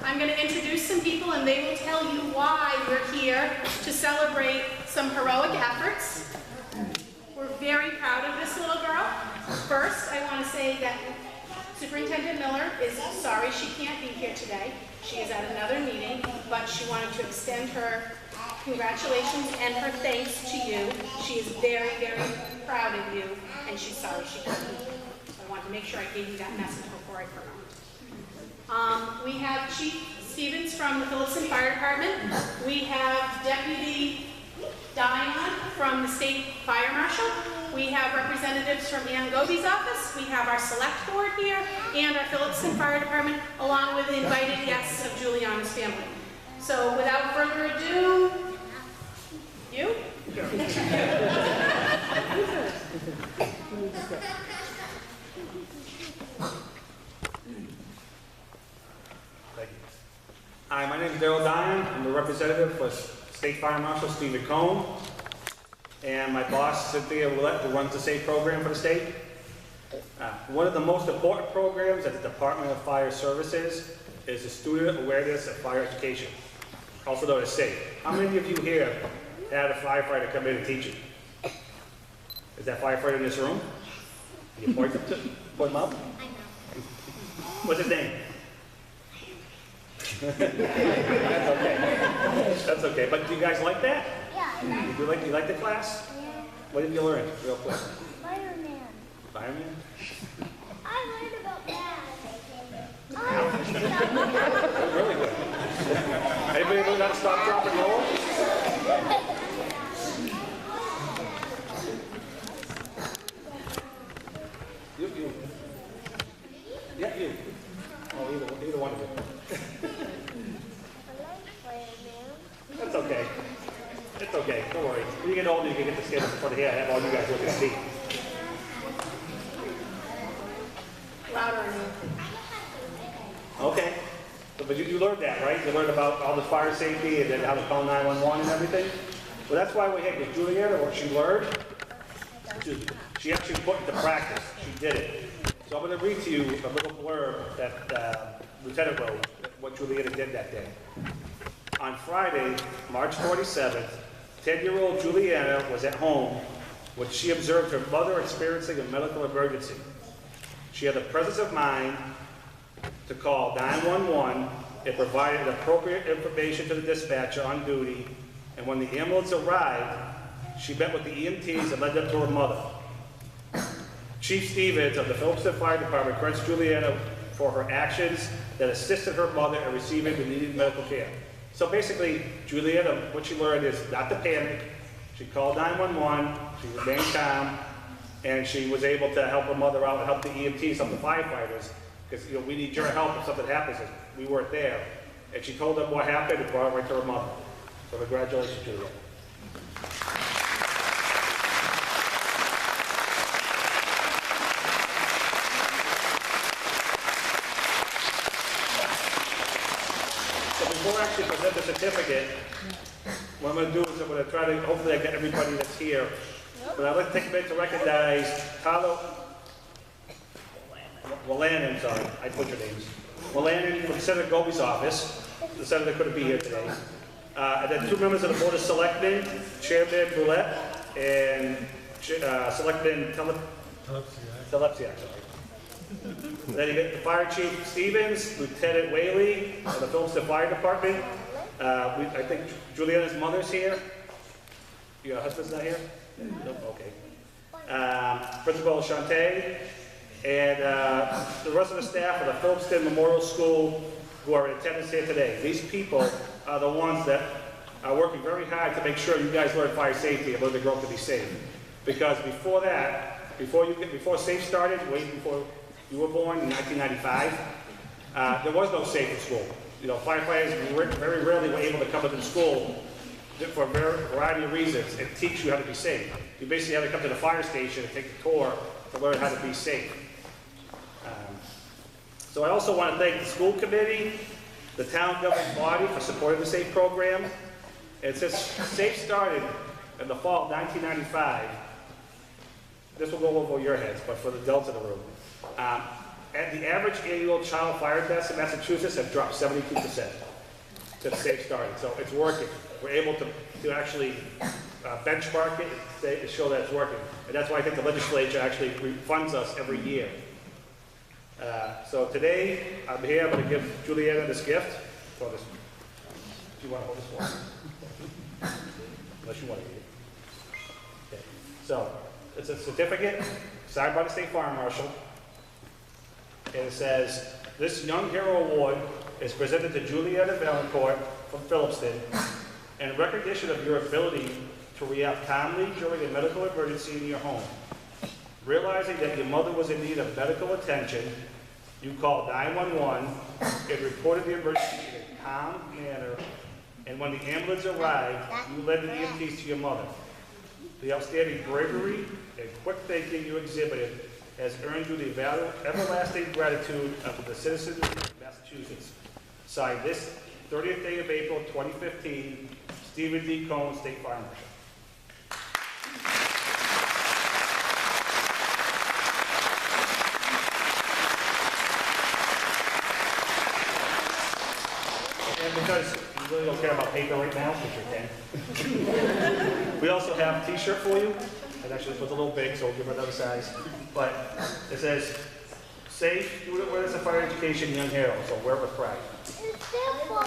I'm going to introduce some people and they will tell you why we're here to celebrate some heroic efforts. We're very proud of this little girl. First, I want to say that Superintendent Miller is sorry she can't be here today. She is at another meeting, but she wanted to extend her congratulations and her thanks to you. She is very, very proud of you, and she's sorry she couldn't be here. So I wanted to make sure I gave you that message before I forgot. We have Chief Stevens from the Phillipston Fire Department. We have Deputy Diane from the State Fire Marshal. We have representatives from Ann Goby's office. We have our select board here and our Phillipston Fire Department, along with the invited guests of Jewelianna's family. So without further ado, you? Hi, my name is Diane. I'm the representative for State Fire Marshal Stephen Cohn, and my boss, Cynthia Willett, who runs the SAFE program for the state. One of the most important programs at the Department of Fire Services is the Student Awareness of Fire Education, also known as SAFE. How many of you here had a firefighter come in and teach you? Is that firefighter in this room? Can you point him up? What's his name? That's okay. That's okay. But do you guys like that? Yeah. You like the class? Yeah. What did you learn, real quick? Fireman. Fireman? I learned about that. Really good. Anybody learn how to stop, drop, and roll? You. Yeah, you. Oh, either one of you. That's okay. It's okay. Don't worry. When you get older, you can get the skills in front of here. I have all you guys look at me. Louder. Okay. But you learned that, right? You learned about all the fire safety and then how to call 911 and everything. Well, that's why we're here with Jewelianna, what she learned, she actually put into practice. She did it. So I'm going to read to you a little blurb that Lieutenant wrote, what Jewelianna did that day. On Friday, March 47th, 10-year-old Jewelianna was at home when she observed her mother experiencing a medical emergency. She had the presence of mind to call 911 and provided appropriate information to the dispatcher on duty, and when the ambulance arrived, she met with the EMTs and led them to her mother. Chief Stevens of the Phillipston Fire Department credits Jewelianna for her actions that assisted her mother in receiving the needed medical care. So basically, Jewelianna, what she learned is not to panic. She called 911, she remained calm, and she was able to help her mother out and help the EMTs, help the firefighters, because we need your help if something happens. We weren't there. And she told them what happened and brought it right to her mother. So congratulations, Jewelianna. Before I actually present the certificate, what I'm going to do is I'm going to try to, hopefully I get everybody that's here. But I'd like to take a minute to recognize Vaillancourt, sorry, I butchered names. Vaillancourt from Senator Goby's office. The senator couldn't be here today. And then two members of the Board of Selectmen, Chairman Boulette and Selectman Phillipston. Then you get the Fire Chief Stevens, Lieutenant Whaley of the Phillipston Fire Department. I think Jewelianna's mother's here. Your husband's not here? No? Okay. Principal Shantae, and the rest of the staff of the Phillipston Memorial School who are in attendance here today. These people are the ones that are working very hard to make sure you guys learn fire safety and learn to grow up to be safe. Because before that, before SAFE started, way before you were born in 1995, there was no SAFE in school. Firefighters very rarely were able to come into the school for a variety of reasons and teach you how to be safe. You basically had to come to the fire station and take the tour to learn how to be safe. So I also want to thank the school committee, the town governing body for supporting the SAFE program. And since SAFE started in the fall of 1995, this will go over your heads, but for the adults in the room. At the average annual child fire deaths in Massachusetts have dropped 72% since the state started. So it's working. We're able to actually benchmark it to show that it's working. And that's why I think the legislature actually funds us every year. So today, I'm here, I'm going to give Jewelianna this gift. So this, do you want to hold this for? Unless you want to eat it. Okay. So, it's a certificate signed by the State Fire Marshal. And it says, this Young Hero Award is presented to Jewelianna Vaillancourt from Phillipston in recognition of your ability to react calmly during a medical emergency in your home. Realizing that your mother was in need of medical attention, you called 911 and reported the emergency in a calm manner, and when the ambulance arrived, you led the EMTs to your mother. The outstanding bravery and quick thinking you exhibited has earned you the everlasting gratitude of the citizens of Massachusetts. Signed this 30th day of April 2015, Stephen D. Cohen, State Fire Marshal. And because you really don't care about paper right now, which you can. We also have a t-shirt for you. And actually this was a little big, so we'll give it another size. But it says, safe, student awareness and fire education, young hero. So wear it with pride. Is that fun?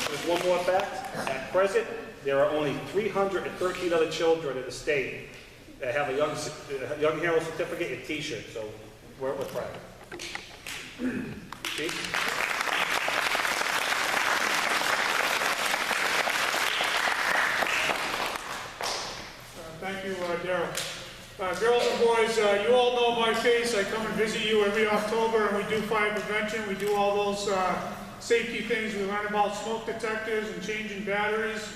There's one more fact. At present, there are only 313 other children in the state that have a young hero certificate and t-shirt. So wear it with pride. Chief? Thank you, Daryl. Girls and boys, you all know my face. I come and visit you every October, and we do fire prevention. We do all those safety things. We learn about smoke detectors and changing batteries.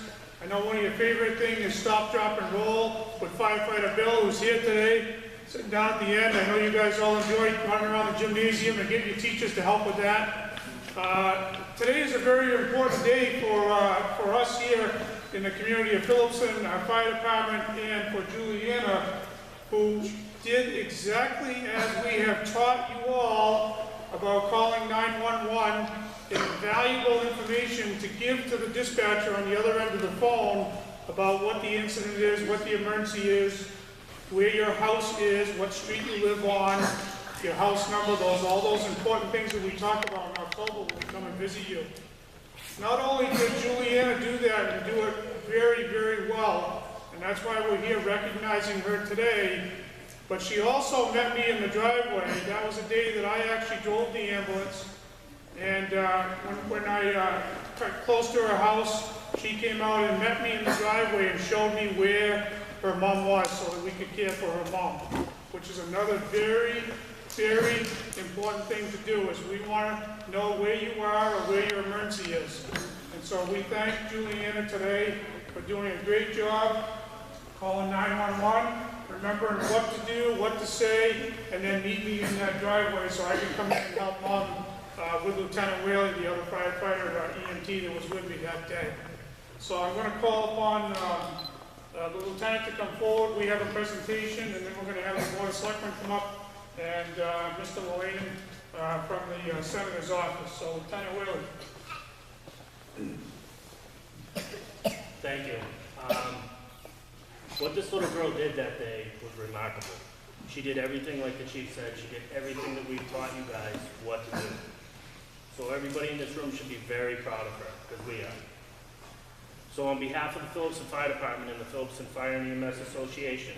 I know one of your favorite things is stop, drop, and roll with Firefighter Bill, who's here today, sitting down at the end. I know you guys all enjoy running around the gymnasium and getting your teachers to help with that. Today is a very important day for us here in the community of Phillipston, our fire department, and for Jewelianna, who did exactly as we have taught you all about calling 911 and valuable information to give to the dispatcher on the other end of the phone about what the incident is, what the emergency is, where your house is, what street you live on, your house number, all those important things that we talk about in October when we come and visit you. Not only did Jewelianna do that and do it very, very well, and that's why we're here recognizing her today, but she also met me in the driveway. That was the day that I actually drove the ambulance, and when I got close to her house, she came out and met me in the driveway and showed me where her mom was so that we could care for her mom, which is another very, very important thing to do, is we want to know where you are or where your emergency is. And so we thank Jewelianna today for doing a great job calling 911, remembering what to do, what to say, and then meet me in that driveway so I can come in and help Mom with Lieutenant Whaley, the other firefighter, EMT that was with me that day. So I'm going to call upon the Lieutenant to come forward. We have a presentation, and then we're going to have the Board of Selectmen come up, and Mr. Mullane from the Senator's office. So Lieutenant Whaley. Thank you. What this little girl did that day was remarkable. She did everything like the chief said. She did everything that we've taught you guys what to do. So everybody in this room should be very proud of her, because we are. So on behalf of the Phillipston Fire Department and the Phillipston Fire and EMS Association,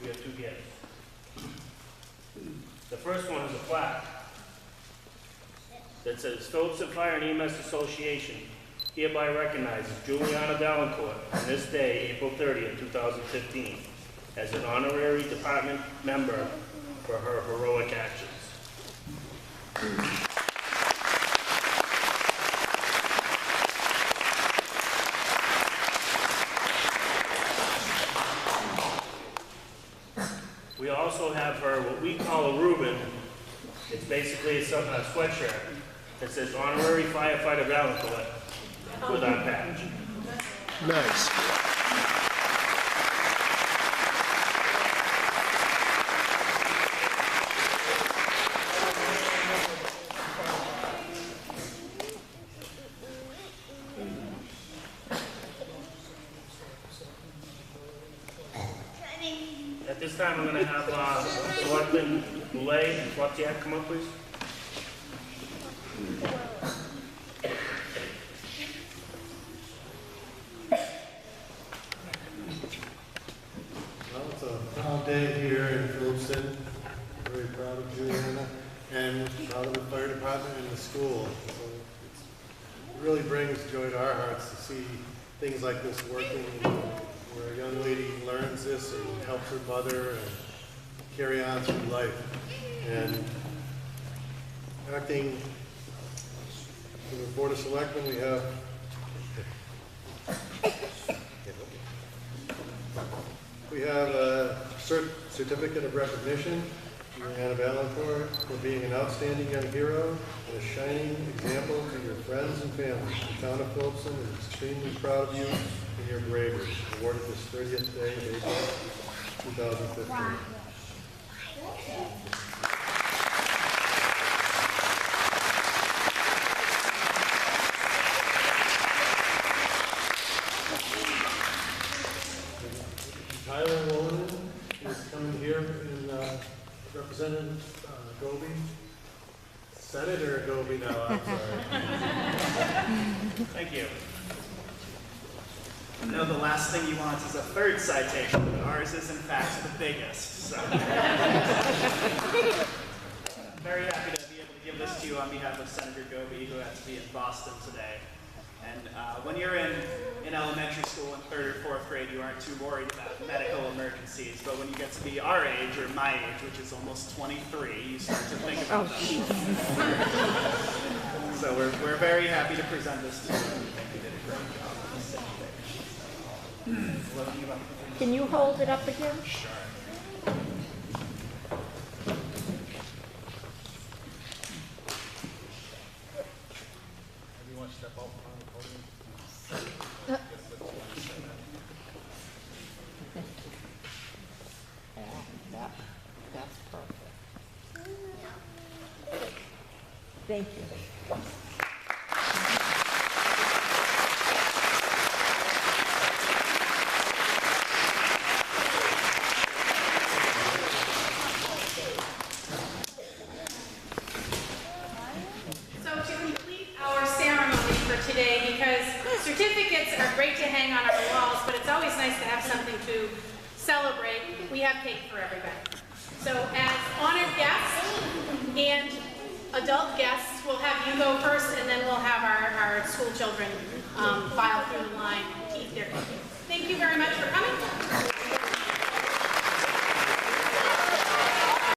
we have two gifts. The first one is a plaque that says Phillipston Fire and EMS Association hereby recognizes Jewelianna Vaillancourt on this day, April 30th, 2015, as an honorary department member for her heroic actions. We also have her, what we call a Reuben. It's basically a sweatshirt that says Honorary Firefighter Vaillancourt with our patch. Nice. this time I'm gonna have, Selectman Boulay and Fletchiak come up, please. Well, it's a proud day here in Phillipston. Very proud of Jewelianna and proud of the fire department and the school. So it really brings joy to our hearts to see things like this working, where a young lady learns this and helps her mother and carry on through life. And acting for the Board of Selectmen, we have a certificate of recognition, Jewelianna Vaillancourt, for being an outstanding young hero and a shining example to your friends and family. The town of Phillipston is extremely proud of you and your bravery. Awarded this 30th day of April 2015. Tyler Wolin is coming here and representing Gobi. Senator Gobi now, I'm sorry. Thank you. I know the last thing you want is a third citation, but ours is in fact the biggest. So. Very happy to be able to give this to you on behalf of Senator Gobi, who had to be in Boston today. And when you're in elementary school in 3rd or 4th grade, you aren't too worried about medical emergencies. But when you get to be our age, or my age, which is almost 23, you start to think about them. So we're very happy to present this to you. I think we did a great job. Can you hold it up again? Sure. Everyone step up on the podium. That's perfect. Thank you. So to complete our ceremony for today, because certificates are great to hang on our walls, but it's always nice to have something to celebrate, we have cake for everybody. So as honored guests and adult guests, we'll have you go first, and then we'll have our school children file through the line to eat their cake.